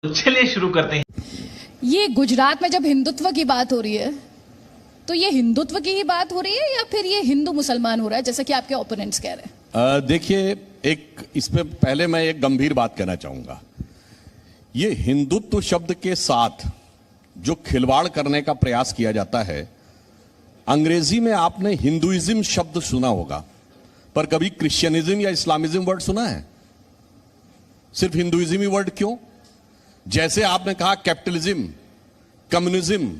तो चलिए शुरू करते हैं। ये गुजरात में जब हिंदुत्व की बात हो रही है तो ये हिंदुत्व की ही बात हो रही है या फिर ये हिंदू मुसलमान हो रहा है जैसा कि आपके ओपोनेंट्स कह रहे हैं? देखिए, एक इसमें पहले मैं एक गंभीर बात कहना चाहूंगा। ये हिंदुत्व शब्द के साथ जो खिलवाड़ करने का प्रयास किया जाता है, अंग्रेजी में आपने हिंदुइज्म शब्द सुना होगा, पर कभी क्रिश्चियनिज्म या इस्लामिज्म वर्ड सुना है? सिर्फ हिंदुइज्म ही वर्ड क्यों? जैसे आपने कहा कैपिटलिज्म, कम्युनिज्म,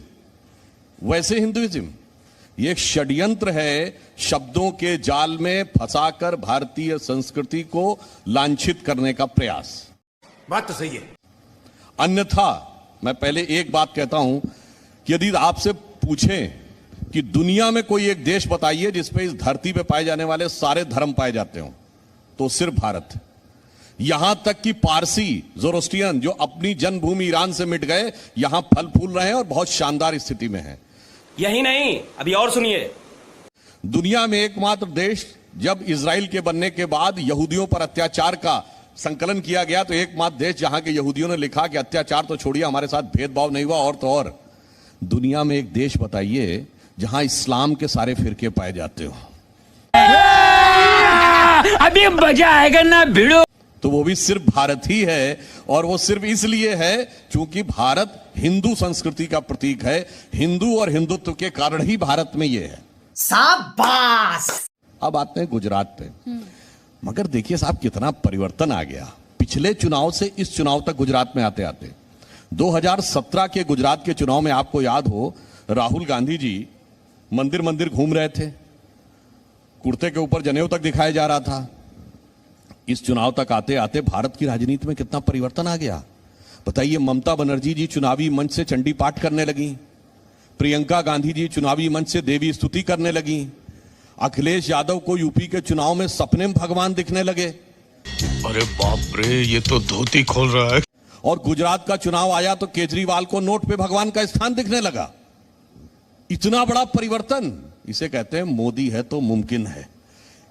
वैसे हिंदुइज्म। ये एक षड्यंत्र है शब्दों के जाल में फंसाकर भारतीय संस्कृति को लांछित करने का प्रयास। बात तो सही है। अन्यथा मैं पहले एक बात कहता हूं कि यदि आपसे पूछें कि दुनिया में कोई एक देश बताइए जिसपे इस धरती पे पाए जाने वाले सारे धर्म पाए जाते हो, तो सिर्फ भारत। यहां तक कि पारसी जोरोस्ट्रियन जो अपनी जन्मभूमि ईरान से मिट गए, यहां फल फूल रहे हैं और बहुत शानदार स्थिति में हैं। यही नहीं, अभी और सुनिए। दुनिया में एकमात्र देश, जब इजराइल के बनने के बाद यहूदियों पर अत्याचार का संकलन किया गया, तो एकमात्र देश जहां के यहूदियों ने लिखा कि अत्याचार तो छोड़िए, हमारे साथ भेदभाव नहीं हुआ। और तो और दुनिया में एक देश बताइए जहां इस्लाम के सारे फिरके पाए जाते हो। अभी मजा आएगा ना भिड़ो। तो वो भी सिर्फ भारत ही है, और वो सिर्फ इसलिए है क्योंकि भारत हिंदू संस्कृति का प्रतीक है। हिंदू और हिंदुत्व के कारण ही भारत में ये है। शाबाश। अब आते हैं गुजरात पे। मगर देखिए साहब, कितना परिवर्तन आ गया पिछले चुनाव से इस चुनाव तक। गुजरात में आते आते 2017 के गुजरात के चुनाव में आपको याद हो, राहुल गांधी जी मंदिर मंदिर घूम रहे थे, कुर्ते के ऊपर जनेऊ तक दिखाया जा रहा था। इस चुनाव तक आते आते भारत की राजनीति में कितना परिवर्तन आ गया बताइए। ममता बनर्जी जी चुनावी मंच से चंडी पाठ करने लगी, प्रियंका गांधी जी चुनावी मंच से देवी स्तुति करने लगी, अखिलेश यादव को यूपी के चुनाव में सपने में भगवान दिखने लगे। अरे बाप रे, ये तो धोती खोल रहा है। और गुजरात का चुनाव आया तो केजरीवाल को नोट पे भगवान का स्थान दिखने लगा। इतना बड़ा परिवर्तन, इसे कहते हैं मोदी है तो मुमकिन है।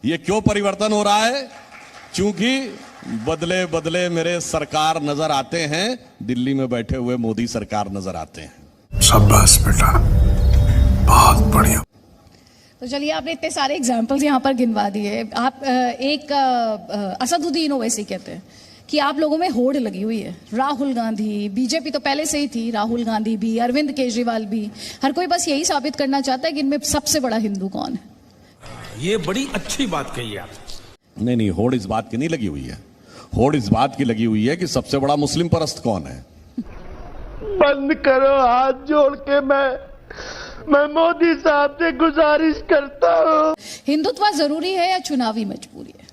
ये क्यों परिवर्तन हो रहा है? क्योंकि बदले बदले मेरे सरकार नजर आते हैं, दिल्ली में बैठे हुए मोदी सरकार नजर आते हैं। शाबाश बेटा, बहुत बढ़िया। तो चलिए, आपने इतने सारे एग्जाम्पल्स यहाँ पर गिनवा दिए। आप एक असदुद्दीन ओवैसी कहते हैं कि आप लोगों में होड़ लगी हुई है। राहुल गांधी, बीजेपी तो पहले से ही थी, राहुल गांधी भी, अरविंद केजरीवाल भी, हर कोई बस यही साबित करना चाहता है कि इनमें सबसे बड़ा हिंदू कौन है। ये बड़ी अच्छी बात कही आप। नहीं, होड़ इस बात की नहीं लगी हुई है। होड़ इस बात की लगी हुई है कि सबसे बड़ा मुस्लिम परस्त कौन है। बंद करो, हाथ जोड़ के मैं मोदी साहब से गुजारिश करता हूँ। हिंदुत्व जरूरी है या चुनावी मजबूरी है?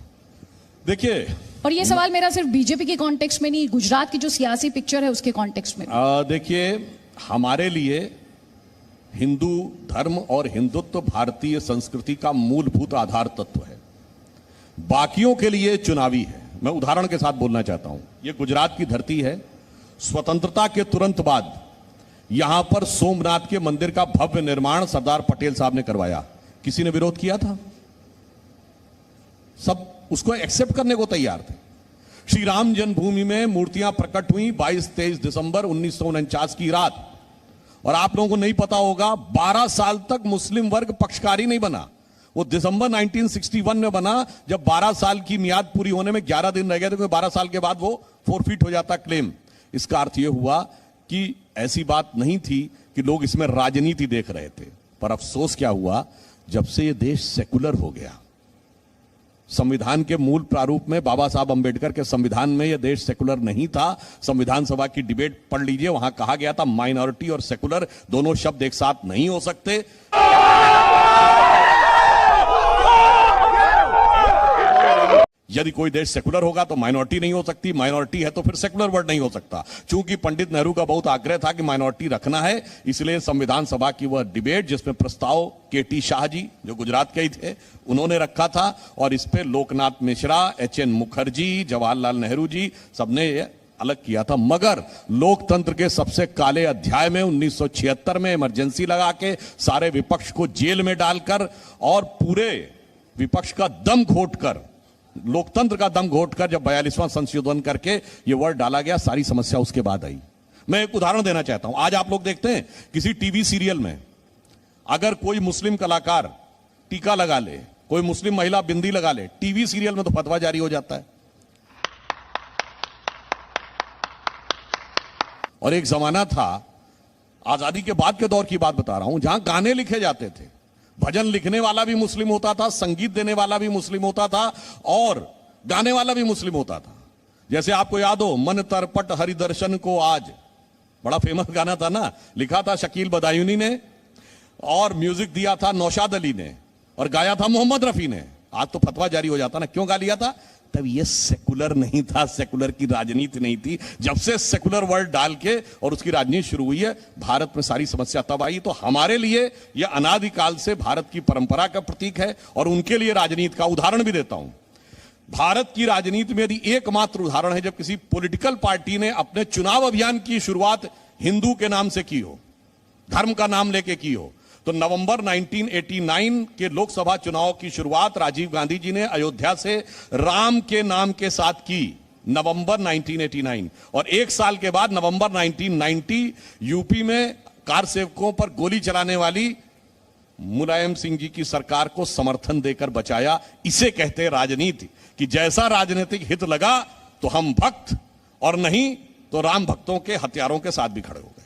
देखिए, और ये सवाल मेरा सिर्फ बीजेपी के कॉन्टेक्स्ट में नहीं, गुजरात की जो सियासी पिक्चर है उसके कॉन्टेक्स्ट में। देखिए, हमारे लिए हिंदू धर्म और हिंदुत्व भारतीय संस्कृति का मूलभूत आधार तत्व है। बाकियों के लिए चुनावी है। मैं उदाहरण के साथ बोलना चाहता हूं। यह गुजरात की धरती है। स्वतंत्रता के तुरंत बाद यहां पर सोमनाथ के मंदिर का भव्य निर्माण सरदार पटेल साहब ने करवाया। किसी ने विरोध किया था? सब उसको एक्सेप्ट करने को तैयार थे। श्री राम जन्मभूमि में मूर्तियां प्रकट हुई 22-23 दिसंबर 1949 की रात। और आप लोगों को नहीं पता होगा, 12 साल तक मुस्लिम वर्ग पक्षकारी नहीं बना। वो दिसंबर 1961 में बना, जब 12 साल की मियाद पूरी होने में 11 दिन रह गए थे। 12 साल के बाद वो फोरफिट हो जाता क्लेम। इसका अर्थ यह हुआ कि ऐसी बात नहीं थी कि लोग इसमें राजनीति देख रहे थे। पर अफसोस क्या हुआ, जब से ये देश सेकुलर हो गया, संविधान के मूल प्रारूप में बाबा साहब अंबेडकर के संविधान में यह देश सेकुलर नहीं था। संविधान सभा की डिबेट पढ़ लीजिए, वहां कहा गया था माइनॉरिटी और सेकुलर दोनों शब्द एक साथ नहीं हो सकते। यदि कोई देश सेकुलर होगा तो माइनॉरिटी नहीं हो सकती, माइनॉरिटी है तो फिर सेकुलर वर्ड नहीं हो सकता। चूंकि पंडित नेहरू का बहुत आग्रह था कि माइनॉरिटी रखना है, इसलिए संविधान सभा की वह डिबेट, जिसमें प्रस्ताव केटी शाह जी जो गुजरात के ही थे उन्होंने रखा था, और इस पे लोकनाथ मिश्रा, एचएन मुखर्जी, जवाहरलाल नेहरू जी सबने अलग किया था। मगर लोकतंत्र के सबसे काले अध्याय में 1976 में इमरजेंसी लगा के सारे विपक्ष को जेल में डालकर और पूरे विपक्ष का दम घोटकर लोकतंत्र का दम घोटकर जब 42वां संशोधन करके ये वर्ड डाला गया, सारी समस्या उसके बाद आई। मैं एक उदाहरण देना चाहता हूं। आज आप लोग देखते हैं किसी टीवी सीरियल में अगर कोई मुस्लिम कलाकार टीका लगा ले, कोई मुस्लिम महिला बिंदी लगा ले, टीवी सीरियल में तो फतवा जारी हो जाता है। और एक जमाना था, आजादी के बाद के दौर की बात बता रहा हूं, जहां गाने लिखे जाते थे, भजन लिखने वाला भी मुस्लिम होता था, संगीत देने वाला भी मुस्लिम होता था और गाने वाला भी मुस्लिम होता था। जैसे आपको याद हो, मन तरपट हरिदर्शन को आज, बड़ा फेमस गाना था ना, लिखा था शकील बदायूनी ने और म्यूजिक दिया था नौशाद अली ने और गाया था मोहम्मद रफी ने। आज तो फतवा जारी हो जाता ना। क्यों गा लिया था? तब ये सेकुलर नहीं था, सेकुलर की राजनीति नहीं थी। जब से सेकुलर वर्ड डाल के और उसकी राजनीति शुरू हुई है, भारत में सारी समस्या तब आई। तो हमारे लिए यह अनादिकाल से भारत की परंपरा का प्रतीक है और उनके लिए राजनीति का उदाहरण भी देता हूं। भारत की राजनीति में यदि एकमात्र उदाहरण है जब किसी पॉलिटिकल पार्टी ने अपने चुनाव अभियान की शुरुआत हिंदू के नाम से की हो, धर्म का नाम लेके की हो, तो नवंबर 1989 के लोकसभा चुनाव की शुरुआत राजीव गांधी जी ने अयोध्या से राम के नाम के साथ की, नवंबर 1989। और एक साल के बाद नवंबर 1990 यूपी में कार सेवकों पर गोली चलाने वाली मुलायम सिंह जी की सरकार को समर्थन देकर बचाया। इसे कहते हैं राजनीति, कि जैसा राजनीतिक हित लगा तो हम भक्त और नहीं तो राम भक्तों के हथियारों के साथ भी खड़े हो गए।